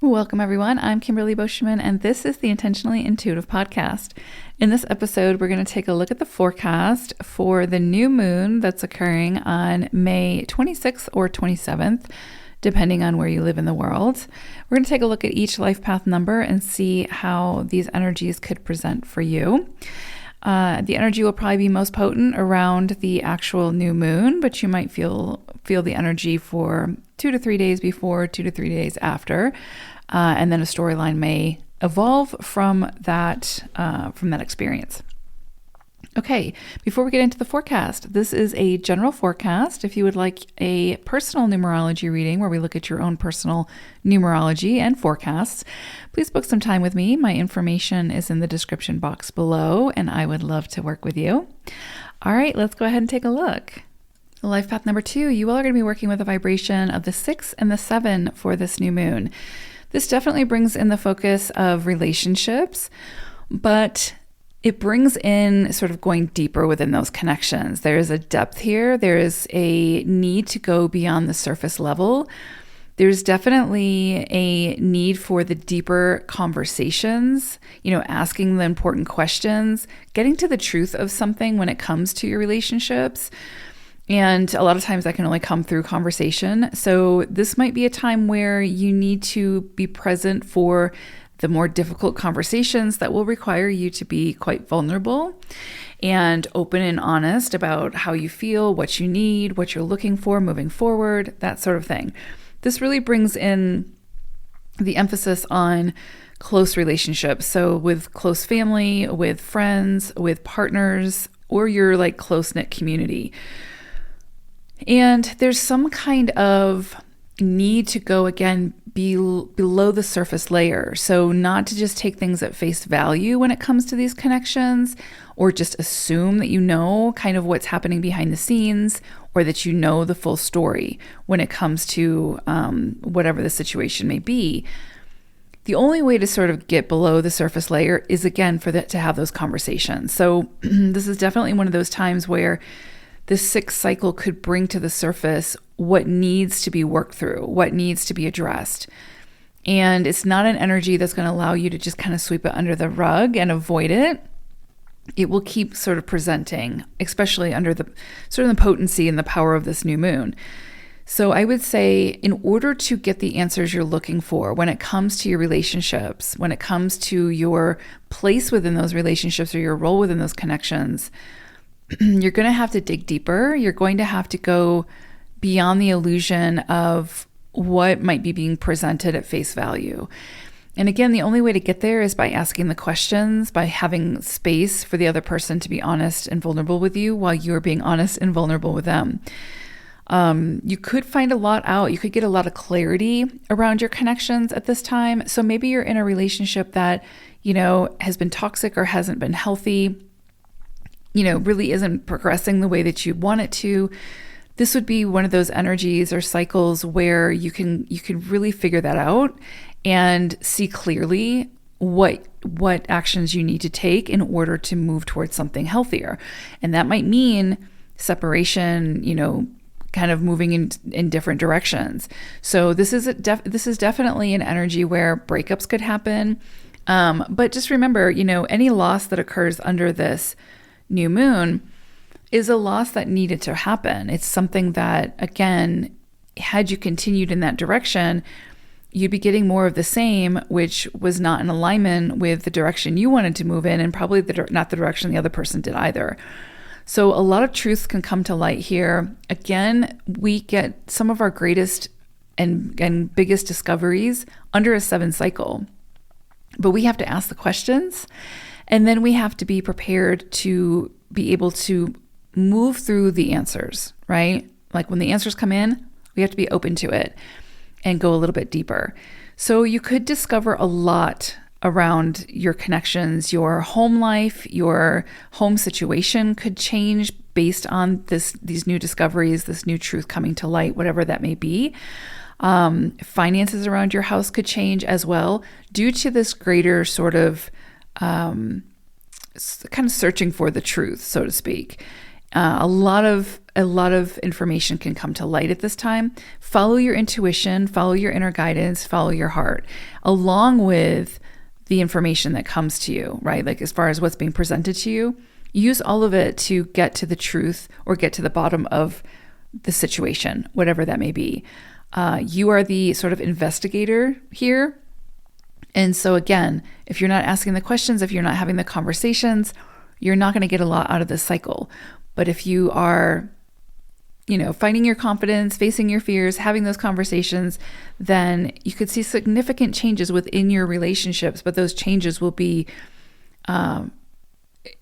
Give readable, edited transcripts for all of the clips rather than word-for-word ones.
Welcome, everyone. I'm Kimberly Boschman, and this is the Intentionally Intuitive podcast. In this episode, we're going to take a look at the forecast for the new moon that's occurring on May 26th or 27th, depending on where you live in the world. We're going to take a look at each life path number and see how these energies could present for you. The energy will probably be most potent around the actual new moon, but you might feel the energy for 2 to 3 days before, 2 to 3 days after, and then a storyline may evolve from that experience. Okay, before we get into the forecast, this is a general forecast. If you would like a personal numerology reading where we look at your own personal numerology and forecasts, please book some time with me. My information is in the description box below, and I would love to work with you. All right, let's go ahead and take a look. Life path number 2, you all are going to be working with a vibration of the 6 and the 7 for this new moon. This definitely brings in the focus of relationships, but it brings in sort of going deeper within those connections. There is a depth here. There is a need to go beyond the surface level. There's definitely a need for the deeper conversations, asking the important questions, getting to the truth of something when it comes to your relationships. And a lot of times that can only come through conversation. So this might be a time where you need to be present for the more difficult conversations that will require you to be quite vulnerable and open and honest about how you feel, what you need, what you're looking for moving forward, that sort of thing. This really brings in the emphasis on close relationships. So with close family, with friends, with partners, or your close-knit community. And there's some kind of need to go again below the surface layer. So not to just take things at face value when it comes to these connections, or just assume that you know kind of what's happening behind the scenes, or that you know the full story when it comes to whatever the situation may be. The only way to sort of get below the surface layer is, again, to have those conversations. So this is definitely one of those times where the 6th cycle could bring to the surface what needs to be worked through, what needs to be addressed. And it's not an energy that's going to allow you to just kind of sweep it under the rug and avoid it. It will keep sort of presenting, especially under the sort of the potency and the power of this new moon. So I would say, in order to get the answers you're looking for when it comes to your relationships, when it comes to your place within those relationships or your role within those connections, you're going to have to dig deeper. You're going to have to go beyond the illusion of what might be being presented at face value. And again, the only way to get there is by asking the questions, by having space for the other person to be honest and vulnerable with you while you're being honest and vulnerable with them. You could find a lot out. You could get a lot of clarity around your connections at this time. So maybe you're in a relationship that, has been toxic or hasn't been healthy, really isn't progressing the way that you want it to. This would be one of those energies or cycles where you can really figure that out and see clearly what actions you need to take in order to move towards something healthier. And that might mean separation, kind of moving in different directions. So this is definitely an energy where breakups could happen. But just remember, any loss that occurs under this new moon is a loss that needed to happen. It's something that, again, had you continued in that direction, you'd be getting more of the same, which was not in alignment with the direction you wanted to move in, and probably not the direction the other person did either. So a lot of truths can come to light here. Again, we get some of our greatest and biggest discoveries under a 7 cycle, but we have to ask the questions. And then we have to be prepared to be able to move through the answers, right? Like when the answers come in, we have to be open to it and go a little bit deeper. So you could discover a lot around your connections. Your home life, your home situation could change based on these new discoveries, this new truth coming to light, whatever that may be. Finances around your house could change as well due to this greater sort of kind of searching for the truth, so to speak. A lot of information can come to light at this time. Follow your intuition, follow your inner guidance, follow your heart, along with the information that comes to you, right? Like as far as what's being presented to you, use all of it to get to the truth or get to the bottom of the situation, whatever that may be. You are the sort of investigator here. And so again, if you're not asking the questions, if you're not having the conversations, you're not going to get a lot out of this cycle. But if you are, finding your confidence, facing your fears, having those conversations, then you could see significant changes within your relationships. But those changes will be in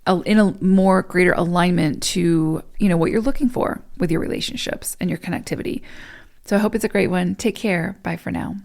a more greater alignment to, what you're looking for with your relationships and your connectivity. So I hope it's a great one. Take care. Bye for now.